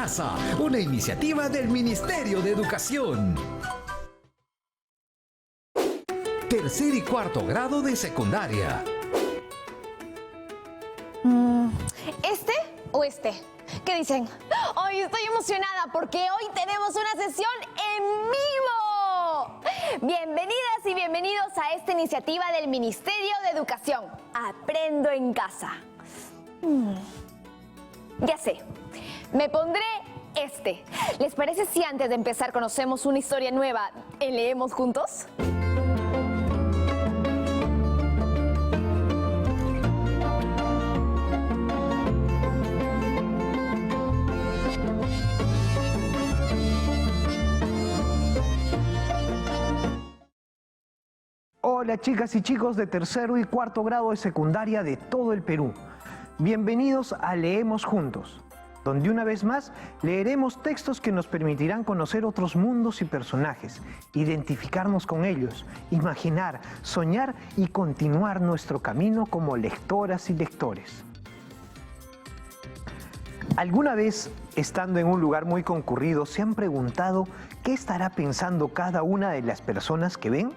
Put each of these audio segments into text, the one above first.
Casa, una iniciativa del Ministerio de Educación. Tercer y cuarto grado de secundaria. ¿Este o este? ¿Qué dicen? Hoy estoy emocionada porque hoy tenemos una sesión en vivo. Bienvenidas y bienvenidos a esta iniciativa del Ministerio de Educación. Aprendo en casa. Ya sé, me pondré este. ¿Les parece si antes de empezar conocemos una historia nueva en Leemos Juntos? Hola chicas y chicos de tercero y cuarto grado de secundaria de todo el Perú. Bienvenidos a Leemos Juntos, donde una vez más leeremos textos que nos permitirán conocer otros mundos y personajes, identificarnos con ellos, imaginar, soñar y continuar nuestro camino como lectoras y lectores. ¿Alguna vez, estando en un lugar muy concurrido, se han preguntado qué estará pensando cada una de las personas que ven?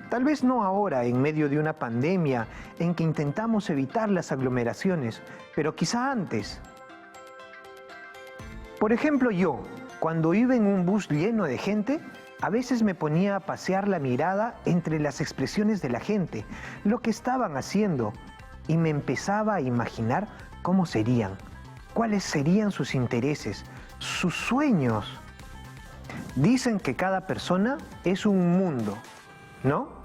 Tal vez no ahora, en medio de una pandemia en que intentamos evitar las aglomeraciones, pero quizá antes. Por ejemplo, yo, cuando iba en un bus lleno de gente, a veces me ponía a pasear la mirada entre las expresiones de la gente, lo que estaban haciendo, y me empezaba a imaginar cómo serían, cuáles serían sus intereses, sus sueños. Dicen que cada persona es un mundo, ¿no?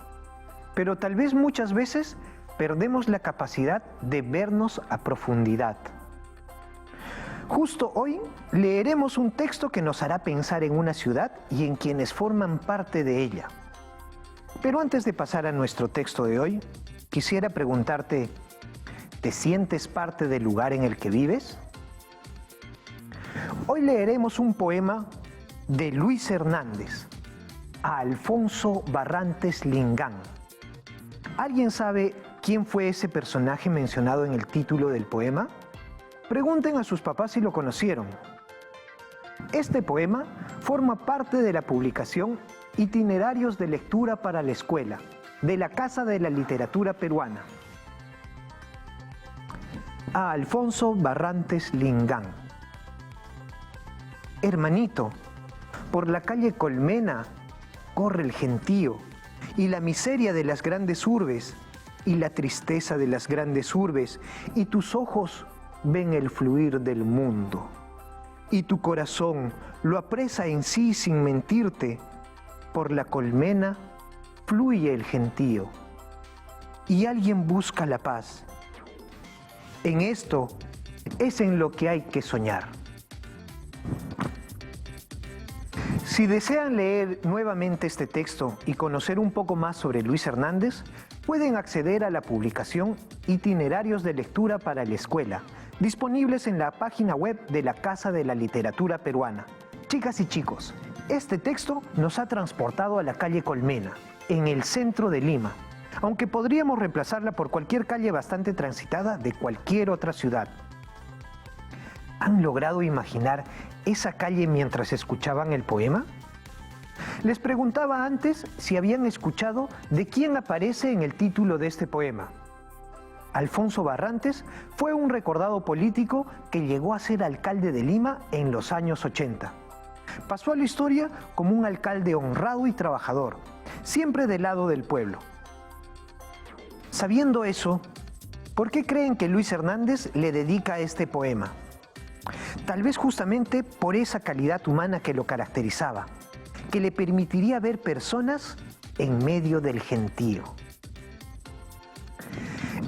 Pero tal vez muchas veces perdemos la capacidad de vernos a profundidad. Justo hoy leeremos un texto que nos hará pensar en una ciudad y en quienes forman parte de ella. Pero antes de pasar a nuestro texto de hoy, quisiera preguntarte, ¿te sientes parte del lugar en el que vives? Hoy leeremos un poema de Luis Hernández, a Alfonso Barrantes Lingán. ¿Alguien sabe quién fue ese personaje mencionado en el título del poema? Pregunten a sus papás si lo conocieron. Este poema forma parte de la publicación Itinerarios de Lectura para la Escuela, de la Casa de la Literatura Peruana. A Alfonso Barrantes Lingán. Hermanito, por la calle Colmena corre el gentío, y la miseria de las grandes urbes, y la tristeza de las grandes urbes, y tus ojos ven el fluir del mundo, y tu corazón lo apresa en sí sin mentirte, por la colmena fluye el gentío, y alguien busca la paz. En esto es en lo que hay que soñar. Si desean leer nuevamente este texto y conocer un poco más sobre Luis Hernández, pueden acceder a la publicación Itinerarios de Lectura para la Escuela, disponibles en la página web de la Casa de la Literatura Peruana. Chicas y chicos, este texto nos ha transportado a la calle Colmena, en el centro de Lima, aunque podríamos reemplazarla por cualquier calle bastante transitada de cualquier otra ciudad. ¿Han logrado imaginar esa calle mientras escuchaban el poema? Les preguntaba antes si habían escuchado de quién aparece en el título de este poema. Alfonso Barrantes fue un recordado político que llegó a ser alcalde de Lima en los años 80. Pasó a la historia como un alcalde honrado y trabajador, siempre del lado del pueblo. Sabiendo eso, ¿por qué creen que Luis Hernández le dedica este poema? Tal vez justamente por esa calidad humana que lo caracterizaba, que le permitiría ver personas en medio del gentío.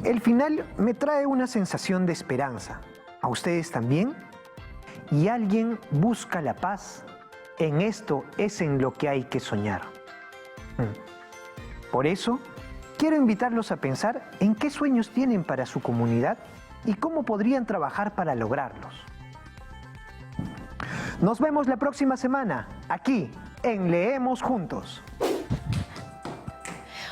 El final me trae una sensación de esperanza. ¿A ustedes también? Y alguien busca la paz. En esto es en lo que hay que soñar. Por eso, quiero invitarlos a pensar en qué sueños tienen para su comunidad y cómo podrían trabajar para lograrlos. Nos vemos la próxima semana, aquí en Leemos Juntos.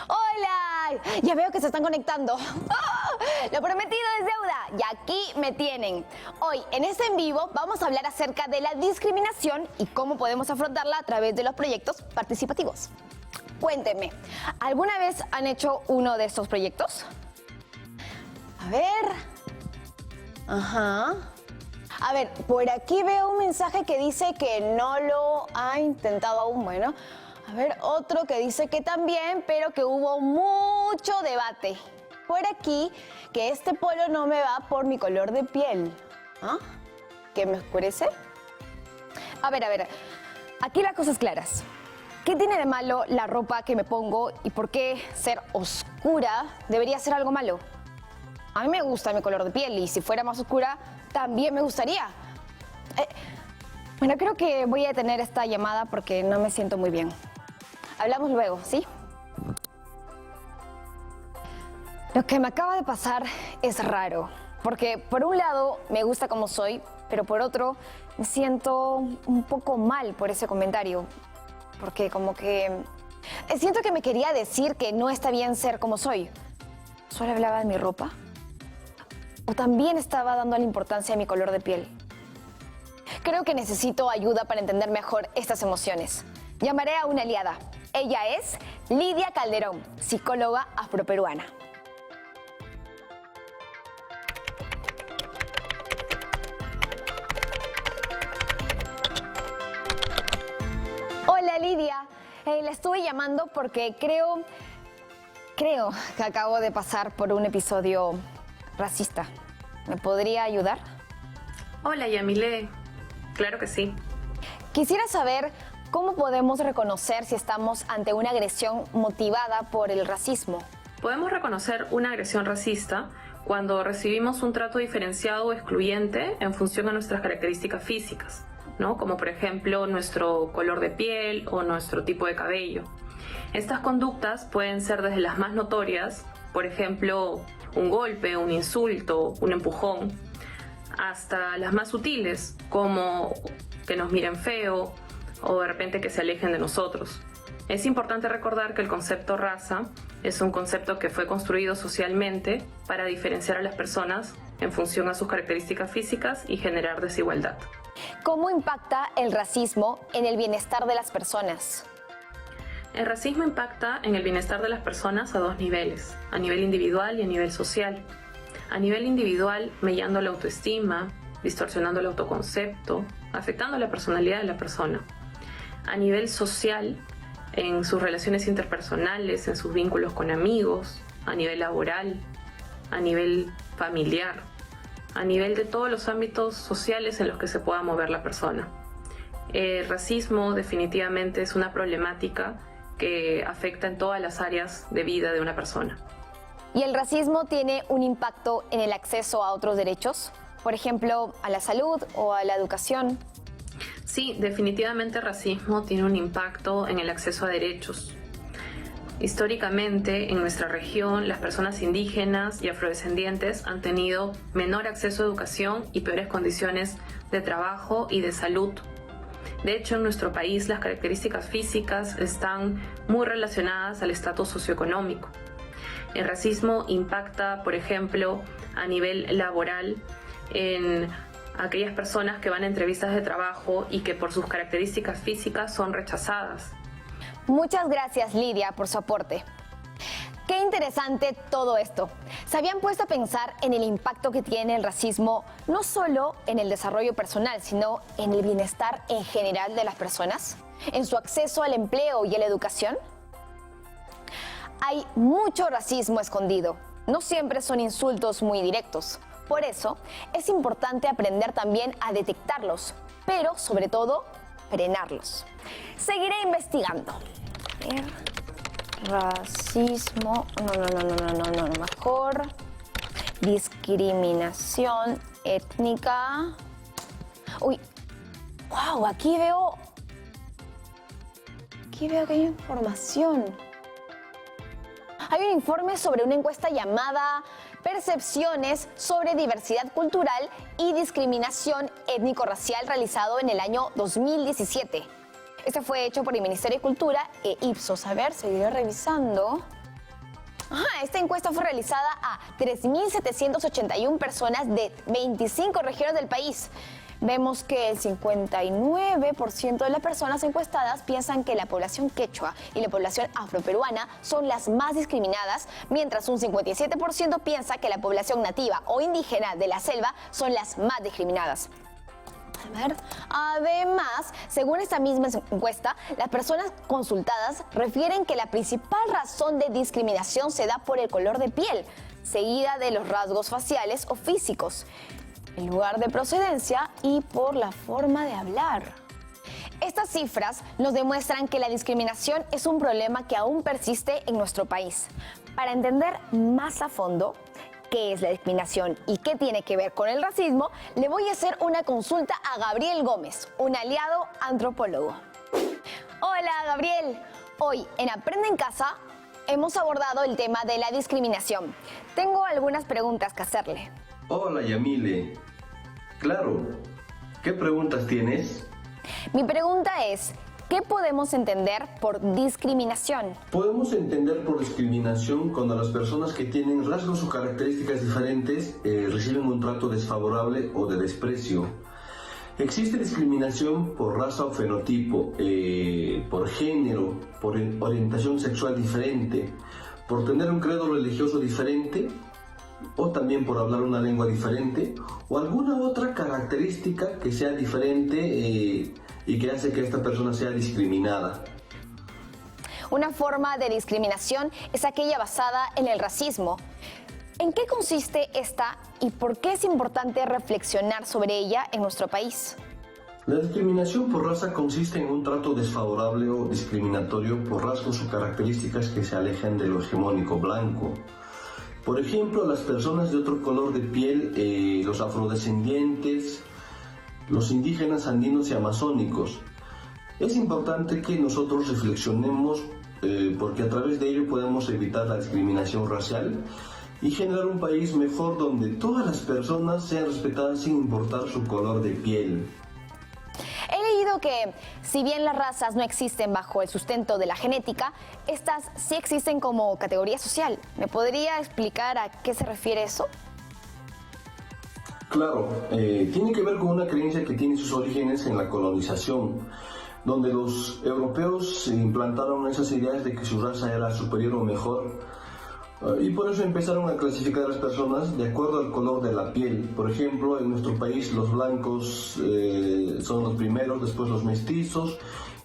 ¡Hola! Ya veo que se están conectando. ¡Oh! Lo prometido es deuda y aquí me tienen. Hoy en este en vivo vamos a hablar acerca de la discriminación y cómo podemos afrontarla a través de los proyectos participativos. Cuéntenme, ¿alguna vez han hecho uno de estos proyectos? A ver. Ajá. A ver, por aquí veo un mensaje que dice que no lo ha intentado aún. Bueno, a ver, otro que dice que también, pero que hubo mucho debate. Por aquí, que este polo no me va por mi color de piel. ¿Ah? ¿Que me oscurece? A ver, aquí las cosas claras. ¿Qué tiene de malo la ropa que me pongo y por qué ser oscura debería ser algo malo? A mí me gusta mi color de piel y si fuera más oscura, también me gustaría. Bueno, creo que voy a detener esta llamada porque no me siento muy bien. Hablamos luego, ¿sí? Lo que me acaba de pasar es raro, porque por un lado me gusta como soy, pero por otro me siento un poco mal por ese comentario, porque como que siento que me quería decir que no está bien ser como soy. ¿Solo hablaba de mi ropa? ¿O también estaba dando la importancia a mi color de piel? Creo que necesito ayuda para entender mejor estas emociones. Llamaré a una aliada. Ella es Lidia Calderón, psicóloga afroperuana. Hola Lidia, la estuve llamando porque creo que acabo de pasar por un episodio racista. ¿Me podría ayudar? Hola Yamile, claro que sí. Quisiera saber cómo podemos reconocer si estamos ante una agresión motivada por el racismo. Podemos reconocer una agresión racista cuando recibimos un trato diferenciado o excluyente en función a nuestras características físicas, ¿no? Como por ejemplo nuestro color de piel o nuestro tipo de cabello. Estas conductas pueden ser desde las más notorias, por ejemplo, un golpe, un insulto, un empujón, hasta las más sutiles, como que nos miren feo o de repente que se alejen de nosotros. Es importante recordar que el concepto raza es un concepto que fue construido socialmente para diferenciar a las personas en función a sus características físicas y generar desigualdad. ¿Cómo impacta el racismo en el bienestar de las personas? El racismo impacta en el bienestar de las personas a dos niveles, a nivel individual y a nivel social. A nivel individual, mellando la autoestima, distorsionando el autoconcepto, afectando la personalidad de la persona. A nivel social, en sus relaciones interpersonales, en sus vínculos con amigos, a nivel laboral, a nivel familiar, a nivel de todos los ámbitos sociales en los que se pueda mover la persona. El racismo definitivamente es una problemática que afecta en todas las áreas de vida de una persona. ¿Y el racismo tiene un impacto en el acceso a otros derechos? Por ejemplo, a la salud o a la educación. Sí, definitivamente el racismo tiene un impacto en el acceso a derechos. Históricamente, en nuestra región, las personas indígenas y afrodescendientes han tenido menor acceso a educación y peores condiciones de trabajo y de salud. De hecho, en nuestro país las características físicas están muy relacionadas al estatus socioeconómico. El racismo impacta, por ejemplo, a nivel laboral en aquellas personas que van a entrevistas de trabajo y que por sus características físicas son rechazadas. Muchas gracias, Lidia, por su aporte. Qué interesante todo esto. ¿Se habían puesto a pensar en el impacto que tiene el racismo no solo en el desarrollo personal, sino en el bienestar en general de las personas? ¿En su acceso al empleo y a la educación? Hay mucho racismo escondido. No siempre son insultos muy directos. Por eso, es importante aprender también a detectarlos, pero sobre todo, frenarlos. Seguiré investigando. A ver. Racismo, no, mejor. Discriminación étnica. Uy, wow, aquí veo que hay información. Hay un informe sobre una encuesta llamada Percepciones sobre diversidad cultural y discriminación étnico-racial realizado en el año 2017. Este fue hecho por el Ministerio de Cultura e Ipsos. A ver, seguiré revisando. Esta encuesta fue realizada a 3.781 personas de 25 regiones del país. Vemos que el 59% de las personas encuestadas piensan que la población quechua y la población afroperuana son las más discriminadas, mientras un 57% piensa que la población nativa o indígena de la selva son las más discriminadas. Además, según esta misma encuesta, las personas consultadas refieren que la principal razón de discriminación se da por el color de piel, seguida de los rasgos faciales o físicos, el lugar de procedencia y por la forma de hablar. Estas cifras nos demuestran que la discriminación es un problema que aún persiste en nuestro país. Para entender más a fondo qué es la discriminación y qué tiene que ver con el racismo, le voy a hacer una consulta a Gabriel Gómez, un aliado antropólogo. Hola, Gabriel. Hoy en Aprende en Casa hemos abordado el tema de la discriminación. Tengo algunas preguntas que hacerle. Hola, Yamile. Claro. ¿Qué preguntas tienes? Mi pregunta es, ¿qué podemos entender por discriminación? Podemos entender por discriminación cuando las personas que tienen rasgos o características diferentes reciben un trato desfavorable o de desprecio. Existe discriminación por raza o fenotipo, por género, por orientación sexual diferente, por tener un credo religioso diferente, o también por hablar una lengua diferente, o alguna otra característica que sea diferente y que hace que esta persona sea discriminada. Una forma de discriminación es aquella basada en el racismo. ¿En qué consiste esta y por qué es importante reflexionar sobre ella en nuestro país? La discriminación por raza consiste en un trato desfavorable o discriminatorio por rasgos o características que se alejan de lo hegemónico blanco. Por ejemplo, las personas de otro color de piel, los afrodescendientes, los indígenas andinos y amazónicos. Es importante que nosotros reflexionemos porque a través de ello podemos evitar la discriminación racial y generar un país mejor donde todas las personas sean respetadas sin importar su color de piel. He leído que, si bien las razas no existen bajo el sustento de la genética, estas sí existen como categoría social. ¿Me podría explicar a qué se refiere eso? Claro, tiene que ver con una creencia que tiene sus orígenes en la colonización, donde los europeos implantaron esas ideas de que su raza era superior o mejor, y por eso empezaron a clasificar a las personas de acuerdo al color de la piel. Por ejemplo, en nuestro país los blancos son los primeros, después los mestizos,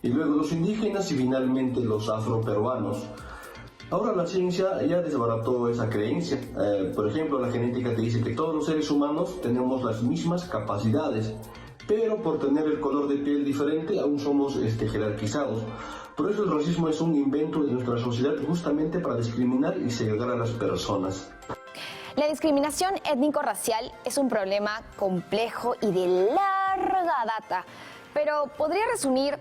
y luego los indígenas y finalmente los afroperuanos. Ahora la ciencia ya desbarató esa creencia. Por ejemplo, la genética te dice que todos los seres humanos tenemos las mismas capacidades, pero por tener el color de piel diferente aún somos jerarquizados. Por eso el racismo es un invento de nuestra sociedad justamente para discriminar y segregar a las personas. La discriminación étnico-racial es un problema complejo y de larga data, pero ¿podría resumir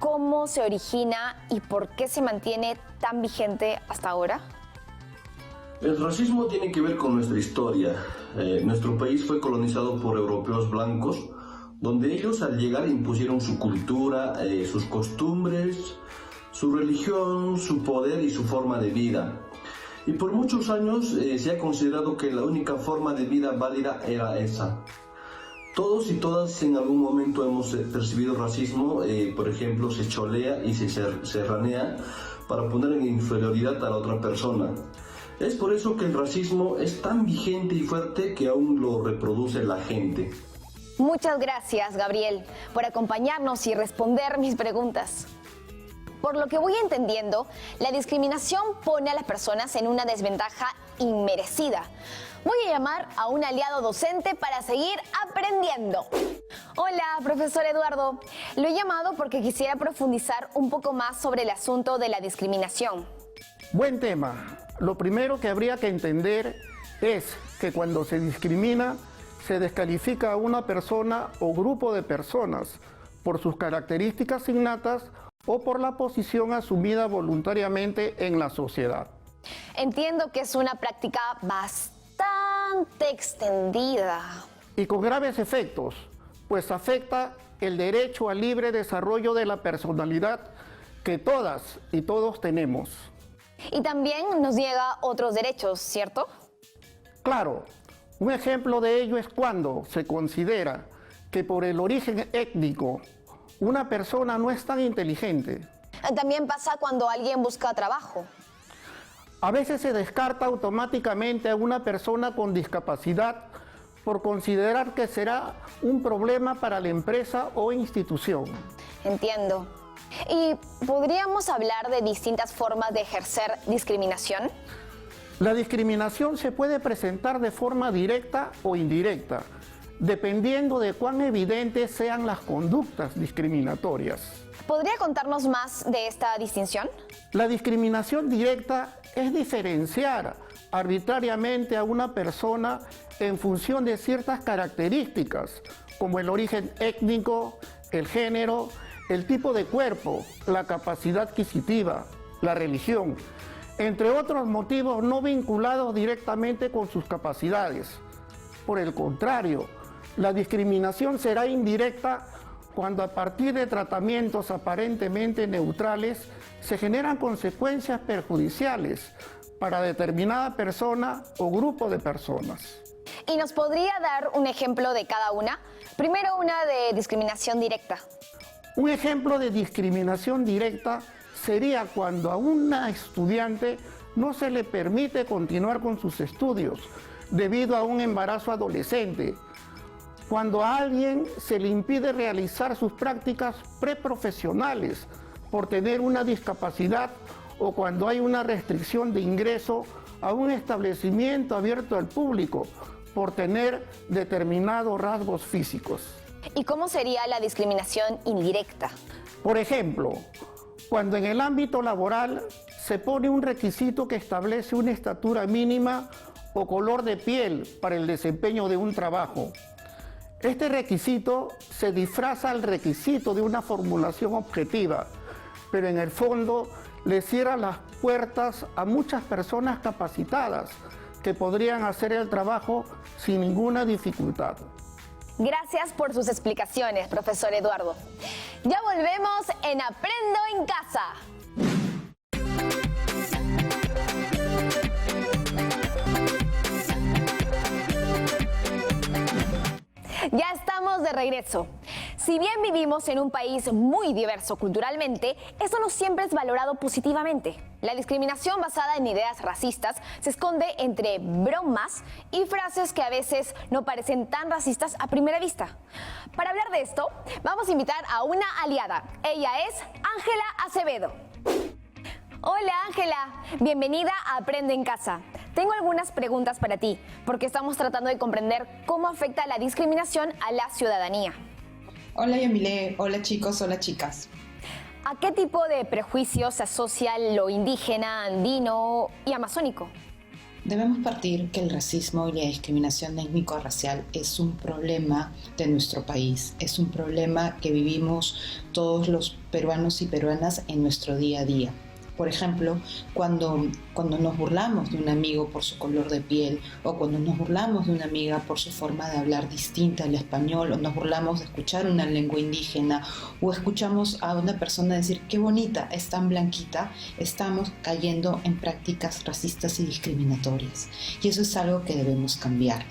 cómo se origina y por qué se mantiene tan vigente hasta ahora? El racismo tiene que ver con nuestra historia. Nuestro país fue colonizado por europeos blancos, donde ellos al llegar impusieron su cultura, sus costumbres, su religión, su poder y su forma de vida. Y por muchos años se ha considerado que la única forma de vida válida era esa. Todos y todas en algún momento hemos percibido racismo, por ejemplo, se cholea y se serranea para poner en inferioridad a la otra persona. Es por eso que el racismo es tan vigente y fuerte que aún lo reproduce la gente. Muchas gracias, Gabriel, por acompañarnos y responder mis preguntas. Por lo que voy entendiendo, la discriminación pone a las personas en una desventaja inmerecida. Voy a llamar a un aliado docente para seguir aprendiendo. Hola, profesor Eduardo. Lo he llamado porque quisiera profundizar un poco más sobre el asunto de la discriminación. Buen tema. Lo primero que habría que entender es que cuando se discrimina, se descalifica a una persona o grupo de personas por sus características innatas o por la posición asumida voluntariamente en la sociedad. Entiendo que es una práctica bastante extendida. Y con graves efectos, pues afecta el derecho al libre desarrollo de la personalidad que todas y todos tenemos. Y también nos niega otros derechos, ¿cierto? Claro, un ejemplo de ello es cuando se considera que por el origen étnico una persona no es tan inteligente. También pasa cuando alguien busca trabajo. A veces se descarta automáticamente a una persona con discapacidad por considerar que será un problema para la empresa o institución. Entiendo. ¿Y podríamos hablar de distintas formas de ejercer discriminación? La discriminación se puede presentar de forma directa o indirecta, dependiendo de cuán evidentes sean las conductas discriminatorias. ¿Podría contarnos más de esta distinción? La discriminación directa es diferenciar arbitrariamente a una persona en función de ciertas características, como el origen étnico, el género, el tipo de cuerpo, la capacidad adquisitiva, la religión, entre otros motivos no vinculados directamente con sus capacidades. Por el contrario, la discriminación será indirecta cuando a partir de tratamientos aparentemente neutrales se generan consecuencias perjudiciales para determinada persona o grupo de personas. ¿Y nos podría dar un ejemplo de cada una? Primero una de discriminación directa. Un ejemplo de discriminación directa sería cuando a una estudiante no se le permite continuar con sus estudios debido a un embarazo adolescente, cuando a alguien se le impide realizar sus prácticas preprofesionales por tener una discapacidad o cuando hay una restricción de ingreso a un establecimiento abierto al público por tener determinados rasgos físicos. ¿Y cómo sería la discriminación indirecta? Por ejemplo, cuando en el ámbito laboral se pone un requisito que establece una estatura mínima o color de piel para el desempeño de un trabajo. Este requisito se disfraza al requisito de una formulación objetiva, pero en el fondo le cierra las puertas a muchas personas capacitadas que podrían hacer el trabajo sin ninguna dificultad. Gracias por sus explicaciones, profesor Eduardo. Ya volvemos en Aprendo en Casa. Ya estamos de regreso. Si bien vivimos en un país muy diverso culturalmente, eso no siempre es valorado positivamente. La discriminación basada en ideas racistas se esconde entre bromas y frases que a veces no parecen tan racistas a primera vista. Para hablar de esto, vamos a invitar a una aliada. Ella es Ángela Acevedo. Hola Ángela, bienvenida a Aprende en Casa. Tengo algunas preguntas para ti, porque estamos tratando de comprender cómo afecta la discriminación a la ciudadanía. Hola Yamile, hola chicos, hola chicas. ¿A qué tipo de prejuicios se asocia lo indígena, andino y amazónico? Debemos partir que el racismo y la discriminación étnico-racial es un problema de nuestro país, es un problema que vivimos todos los peruanos y peruanas en nuestro día a día. Por ejemplo, cuando nos burlamos de un amigo por su color de piel, o cuando nos burlamos de una amiga por su forma de hablar distinta al español, o nos burlamos de escuchar una lengua indígena, o escuchamos a una persona decir qué bonita, es tan blanquita, estamos cayendo en prácticas racistas y discriminatorias. Y eso es algo que debemos cambiar.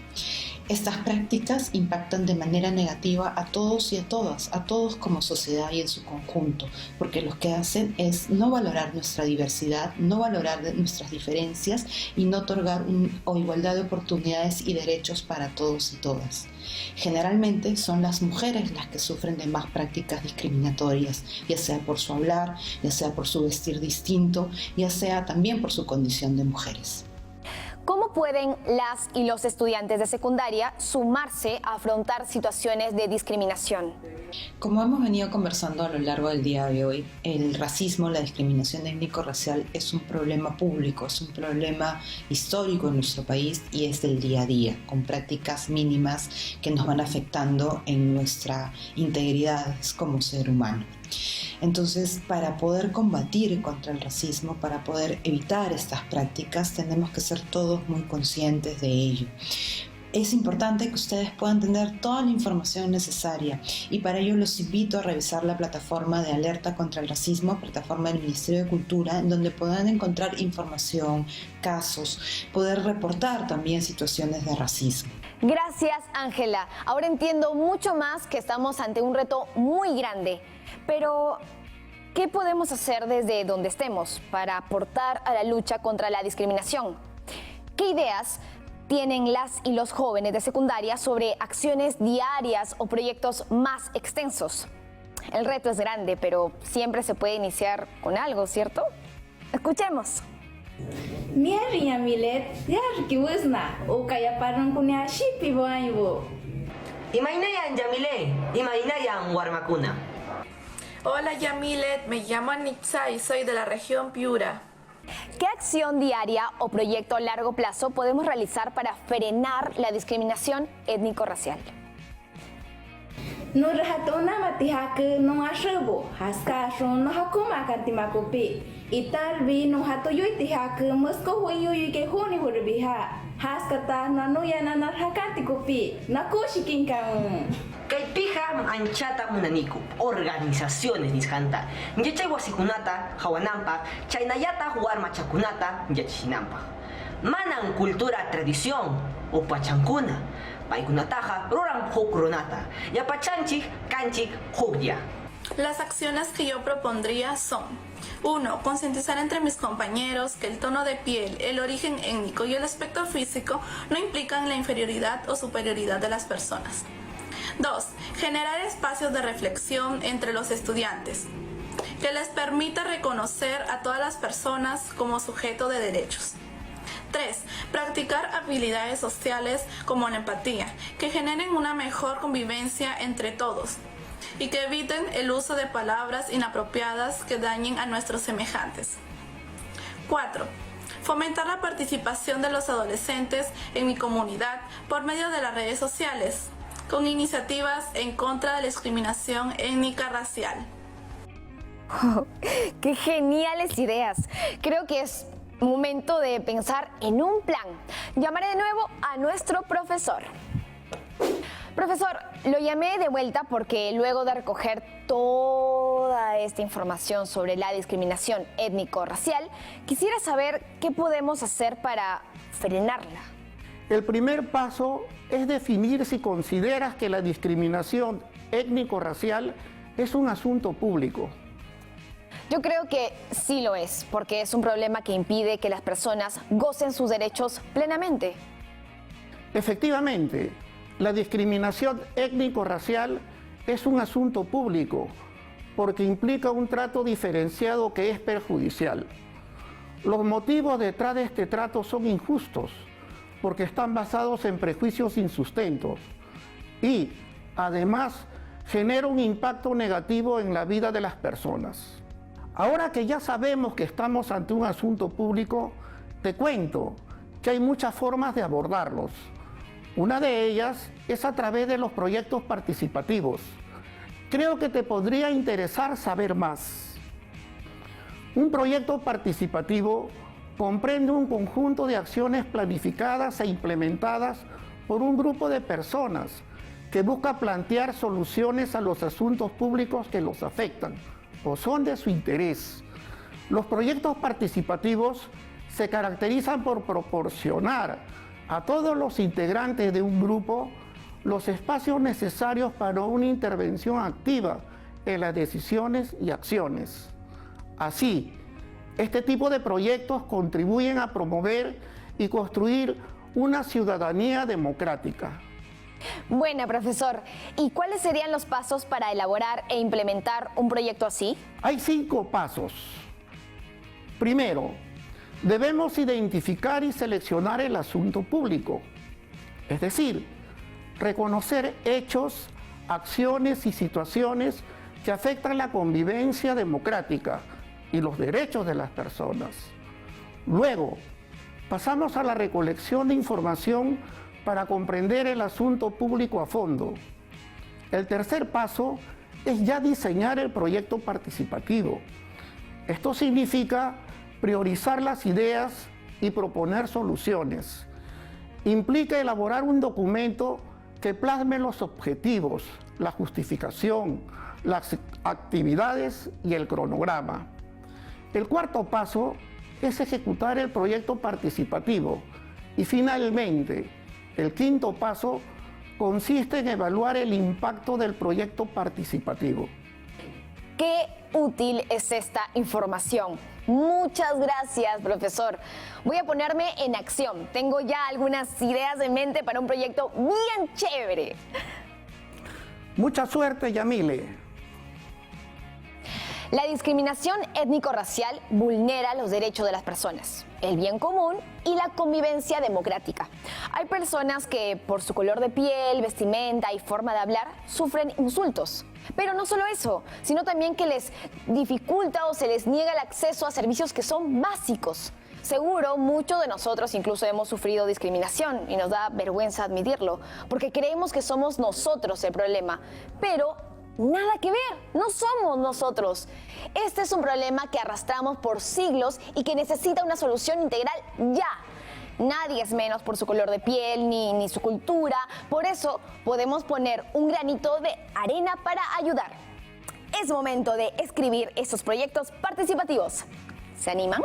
Estas prácticas impactan de manera negativa a todos y a todas, a todos como sociedad y en su conjunto, porque lo que hacen es no valorar nuestra diversidad, no valorar nuestras diferencias y no otorgar igualdad de oportunidades y derechos para todos y todas. Generalmente son las mujeres las que sufren de más prácticas discriminatorias, ya sea por su hablar, ya sea por su vestir distinto, ya sea también por su condición de mujeres. ¿Cómo pueden las y los estudiantes de secundaria sumarse a afrontar situaciones de discriminación? Como hemos venido conversando a lo largo del día de hoy, el racismo, la discriminación étnico-racial es un problema público, es un problema histórico en nuestro país y es del día a día, con prácticas mínimas que nos van afectando en nuestra integridad como ser humano. Entonces, para poder combatir contra el racismo, para poder evitar estas prácticas, tenemos que ser todos muy conscientes de ello. Es importante que ustedes puedan tener toda la información necesaria y para ello los invito a revisar la plataforma de Alerta contra el Racismo, plataforma del Ministerio de Cultura, en donde podrán encontrar información, casos, poder reportar también situaciones de racismo. Gracias, Ángela. Ahora entiendo mucho más que estamos ante un reto muy grande. Pero, ¿qué podemos hacer desde donde estemos para aportar a la lucha contra la discriminación? ¿Qué ideas tienen las y los jóvenes de secundaria sobre acciones diarias o proyectos más extensos? El reto es grande, pero siempre se puede iniciar con algo, ¿cierto? Escuchemos. Miarinya milet, yar kiwusna, o kaya parang kunya shipi boaybo. Imainayan Yamile, imainayan Warmakuna. Hola Yamilet, me llamo Anitza y soy de la región Piura. ¿Qué acción diaria o proyecto a largo plazo podemos realizar para frenar la discriminación étnico-racial? No rahatona matihak no ashebo, haska shon no hakuma kantimakopi. Italbi no hatoyo itihak musko hoyo ke honi horbiha. Haskata no yana narhakantikopi, nakoshikinkan. Kay pija anchata munaniku, organizaciones niskanta. Nyechay wasikunata, hawanampa, chaynayata warmachakunata, nyechinampa. Manan cultura tradición, upachankuna. Paikunataja, ruran hukronata. Yapachanchik, kanchik, hukya. Las acciones que yo propondría son: 1. Concientizar entre mis compañeros que el tono de piel, el origen étnico y el aspecto físico no implican la inferioridad o superioridad de las personas. 2. Generar espacios de reflexión entre los estudiantes que les permita reconocer a todas las personas como sujeto de derechos. 3. Practicar habilidades sociales como la empatía, que generen una mejor convivencia entre todos y que eviten el uso de palabras inapropiadas que dañen a nuestros semejantes. 4. Fomentar la participación de los adolescentes en mi comunidad por medio de las redes sociales, con iniciativas en contra de la discriminación étnica racial. Oh, ¡qué geniales ideas! Creo que es momento de pensar en un plan. Llamaré de nuevo a nuestro profesor. Profesor, lo llamé de vuelta porque luego de recoger toda esta información sobre la discriminación étnico-racial, quisiera saber qué podemos hacer para frenarla. El primer paso es definir si consideras que la discriminación étnico-racial es un asunto público. Yo creo que sí lo es, porque es un problema que impide que las personas gocen sus derechos plenamente. Efectivamente, la discriminación étnico-racial es un asunto público porque implica un trato diferenciado que es perjudicial. Los motivos detrás de este trato son injustos porque están basados en prejuicios sin sustento y, además, genera un impacto negativo en la vida de las personas. Ahora que ya sabemos que estamos ante un asunto público, te cuento que hay muchas formas de abordarlos. Una de ellas es a través de los proyectos participativos. Creo que te podría interesar saber más. Un proyecto participativo comprende un conjunto de acciones planificadas e implementadas por un grupo de personas que busca plantear soluciones a los asuntos públicos que los afectan o son de su interés. Los proyectos participativos se caracterizan por proporcionar a todos los integrantes de un grupo los espacios necesarios para una intervención activa en las decisiones y acciones. Así, este tipo de proyectos contribuyen a promover y construir una ciudadanía democrática. Bueno, profesor, ¿y cuáles serían los pasos para elaborar e implementar un proyecto así? Hay 5 pasos. Primero, debemos identificar y seleccionar el asunto público, es decir, reconocer hechos, acciones y situaciones que afectan la convivencia democrática y los derechos de las personas. Luego, pasamos a la recolección de información para comprender el asunto público a fondo. El tercer paso es ya diseñar el proyecto participativo. Esto significa priorizar las ideas y proponer soluciones. implica elaborar un documento que plasme los objetivos, la justificación, las actividades y el cronograma. El cuarto paso es ejecutar el proyecto participativo y finalmente el quinto paso consiste en evaluar el impacto del proyecto participativo. Qué útil es esta información. Muchas gracias, profesor. Voy a ponerme en acción. Tengo ya algunas ideas en mente para un proyecto bien chévere. Mucha suerte, Yamile. La discriminación étnico-racial vulnera los derechos de las personas, el bien común y la convivencia democrática. Hay personas que por su color de piel, vestimenta y forma de hablar sufren insultos. Pero no solo eso, sino también que les dificulta o se les niega el acceso a servicios que son básicos. Seguro muchos de nosotros incluso hemos sufrido discriminación y nos da vergüenza admitirlo, porque creemos que somos nosotros el problema, pero nada que ver, no somos nosotros. Este es un problema que arrastramos por siglos y que necesita una solución integral ya. Nadie es menos por su color de piel ni su cultura, por eso podemos poner un granito de arena para ayudar. Es momento de escribir estos proyectos participativos. ¿Se animan?